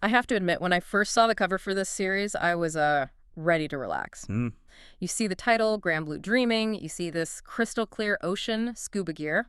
I have to admit, when I first saw the cover for this series, I was ready to relax. Mm, You see the title, Grand Blue Dreaming. You see this crystal clear ocean, scuba gear.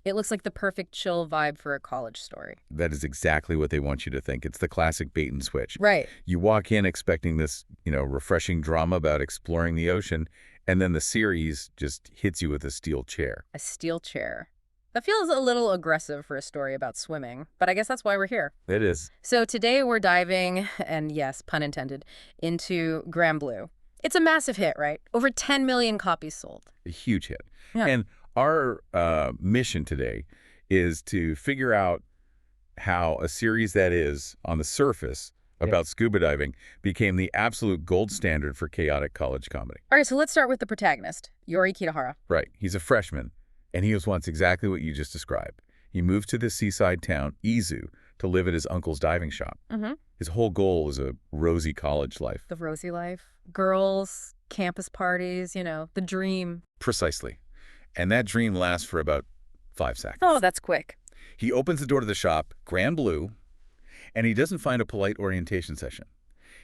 It looks like the perfect chill vibe for a college story. that is exactly what they want you to think. It's the classic bait and switch. Right. You walk in expecting this, refreshing drama about exploring the ocean, and then the series just hits you with a steel chair. A steel chair. That feels a little aggressive for a story about swimming, but I guess that's why we're here. It is. So today we're diving, and yes, pun intended, into Grand Blue. It's a massive hit, right? Over 10 million copies sold. A huge hit. Yeah. And our mission today is to figure out how a series that is, on the surface, about scuba diving became the absolute gold standard for chaotic college comedy. All right, so let's start with the protagonist, Iori Kitahara. Right. He's a freshman, and he wants exactly what you just described. He moved to this seaside town, Izu, to live at his uncle's diving shop. Mm-hmm. His whole goal was a rosy college life. The rosy life, girls, campus parties, the dream. Precisely. And that dream lasts for about 5 seconds. Oh, that's quick. He opens the door to the shop, Grand Blue, and he doesn't find a polite orientation session.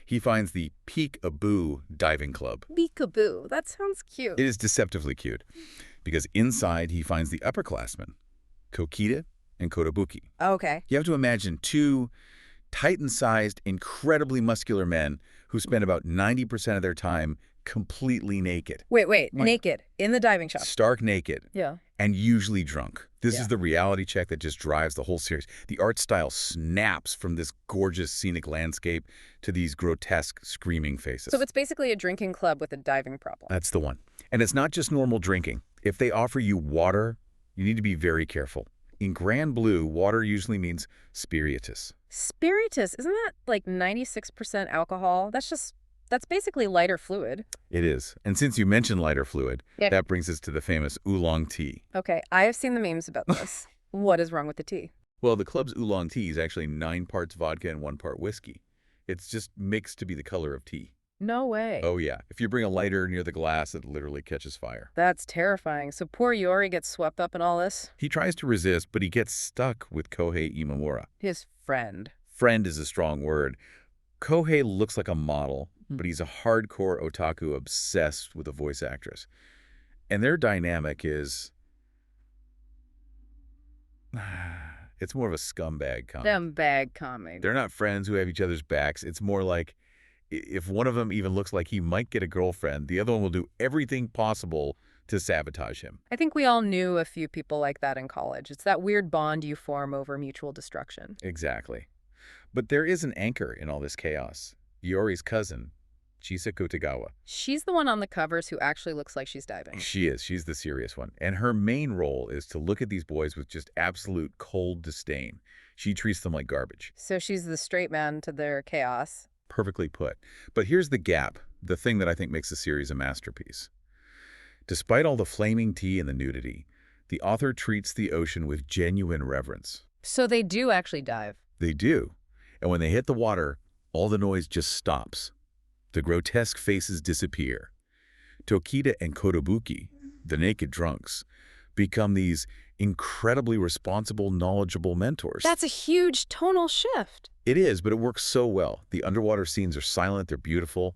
He finds the Peek-a-Boo Diving Club. Peekaboo. That sounds cute. It is deceptively cute, because inside he finds the upperclassmen, Kokita and Kotobuki. Okay. You have to imagine two Titan-sized, incredibly muscular men who spend about 90% of their time completely naked. Wait. Like- Naked in the diving shop. Stark naked. Yeah. And usually drunk. This Yeah. is the reality check that just drives the whole series. The art style snaps from this gorgeous scenic landscape to these grotesque screaming faces. So it's basically a drinking club with a diving problem. That's the one. And it's not just normal drinking. If they offer you water, you need to be very careful. In Grand Blue, water usually means spiritus. Spiritus, isn't that like 96% alcohol? That's basically lighter fluid. It is. And since you mentioned lighter fluid, Yeah. that brings us to the famous oolong tea. Okay, I have seen the memes about this. What is wrong with the tea? Well, the club's oolong tea is actually 9 parts vodka and 1 part whiskey. It's just mixed to be the color of tea. No way. Oh, yeah. If you bring a lighter near the glass, it literally catches fire. That's terrifying. So poor Iori gets swept up in all this. He tries to resist, but he gets stuck with Kohei Imamura. His friend. Friend is a strong word. Kohei looks like a model, but he's a hardcore otaku obsessed with a voice actress. And their dynamic is... it's more of a scumbag comedy. Them bag comedy. They're not friends who have each other's backs. It's more like if one of them even looks like he might get a girlfriend, the other one will do everything possible to sabotage him. I think we all knew a few people like that in college. It's that weird bond you form over mutual destruction. Exactly. But there is an anchor in all this chaos. Iori's cousin, Chisako Tagawa. She's the one on the covers who actually looks like she's diving. She is. She's the serious one. And her main role is to look at these boys with just absolute cold disdain. She treats them like garbage. So she's the straight man to their chaos. Perfectly put. But here's the gap, the thing that I think makes the series a masterpiece. Despite all the flaming tea and the nudity, the author treats the ocean with genuine reverence. So they do actually dive. They do. And when they hit the water, all the noise just stops. The grotesque faces disappear. Tokita and Kotobuki, the naked drunks, become these incredibly responsible, knowledgeable mentors. That's a huge tonal shift. It is, but it works so well. The underwater scenes are silent, they're beautiful,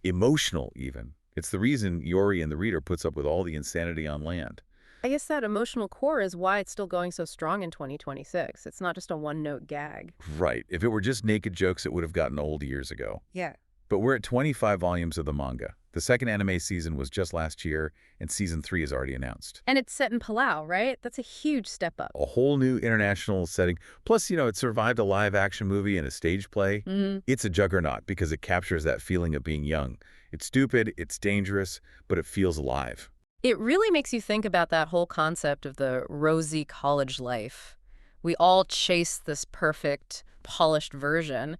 emotional even. It's the reason Iori and the reader puts up with all the insanity on land. I guess that emotional core is why it's still going so strong in 2026. It's not just a one-note gag. Right. If it were just naked jokes, it would have gotten old years ago. Yeah. But we're at 25 volumes of the manga. The second anime season was just last year, and season 3 is already announced. And it's set in Palau, right? That's a huge step up. A whole new international setting. Plus, it survived a live-action movie and a stage play. It's a juggernaut because it captures that feeling of being young. It's stupid, it's dangerous, but it feels alive. It really makes you think about that whole concept of the rosy college life. We all chase this perfect, polished version.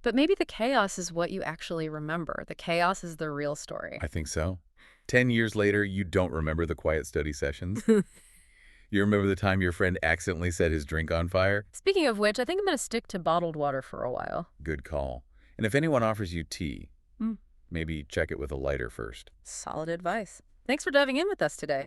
But maybe the chaos is what you actually remember. The chaos is the real story. I think so. 10 years later, you don't remember the quiet study sessions. You remember the time your friend accidentally set his drink on fire? Speaking of which, I think I'm going to stick to bottled water for a while. Good call. And if anyone offers you tea, maybe check it with a lighter first. Solid advice. Thanks for diving in with us today.